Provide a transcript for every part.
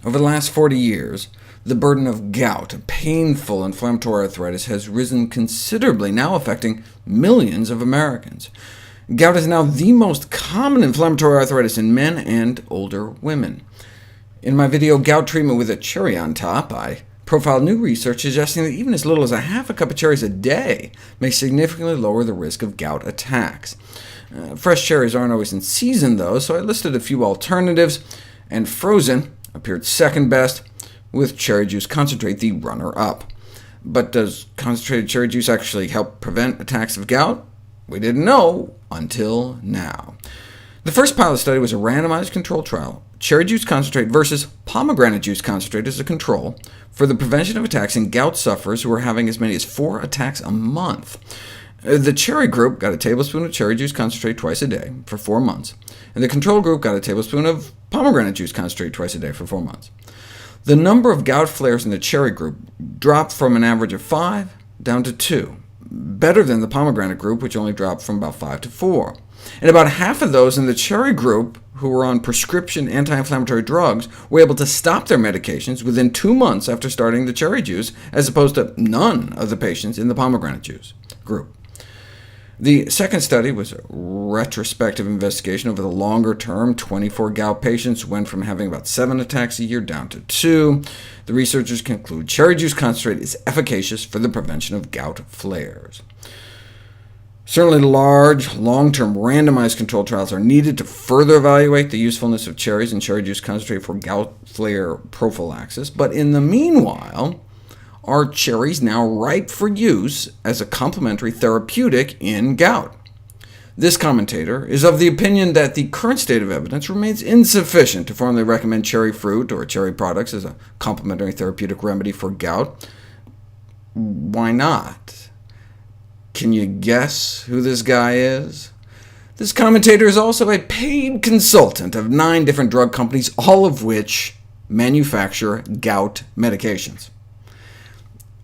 Over the last 40 years, the burden of gout, a painful inflammatory arthritis, has risen considerably, now affecting millions of Americans. Gout is now the most common inflammatory arthritis in men and older women. In my video, Gout Treatment with a Cherry on Top, I profiled new research suggesting that even as little as a half a cup of cherries a day may significantly lower the risk of gout attacks. Fresh cherries aren't always in season, though, so I listed a few alternatives, and frozen appeared second best, with cherry juice concentrate the runner-up. But does concentrated cherry juice actually help prevent attacks of gout? We didn't know until now. The first pilot study was a randomized controlled trial, cherry juice concentrate versus pomegranate juice concentrate as a control, for the prevention of attacks in gout sufferers who were having as many as 4 attacks a month. The cherry group got a tablespoon of cherry juice concentrate twice a day for 4 months, and the control group got a tablespoon of pomegranate juice concentrate twice a day for 4 months. The number of gout flares in the cherry group dropped from an average of 5 down to 2, better than the pomegranate group, which only dropped from about 5 to 4. And about half of those in the cherry group who were on prescription anti-inflammatory drugs were able to stop their medications within 2 months after starting the cherry juice, as opposed to none of the patients in the pomegranate juice group. The second study was a retrospective investigation over the longer term. 24 gout patients went from having about 7 attacks a year down to 2. The researchers conclude cherry juice concentrate is efficacious for the prevention of gout flares. Certainly large, long-term randomized controlled trials are needed to further evaluate the usefulness of cherries and cherry juice concentrate for gout flare prophylaxis, but in the meanwhile, are cherries now ripe for use as a complementary therapeutic in gout? This commentator is of the opinion that the current state of evidence remains insufficient to formally recommend cherry fruit or cherry products as a complementary therapeutic remedy for gout. Why not? Can you guess who this guy is? This commentator is also a paid consultant of 9 different drug companies, all of which manufacture gout medications.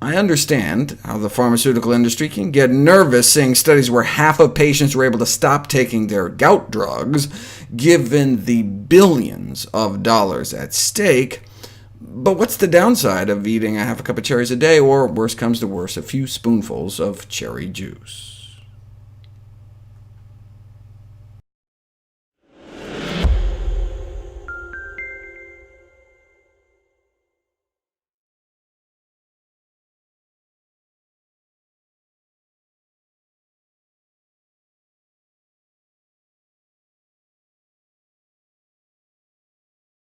I understand how the pharmaceutical industry can get nervous seeing studies where half of patients were able to stop taking their gout drugs, given the billions of dollars at stake. But what's the downside of eating a half a cup of cherries a day, or worse comes to worse, a few spoonfuls of cherry juice?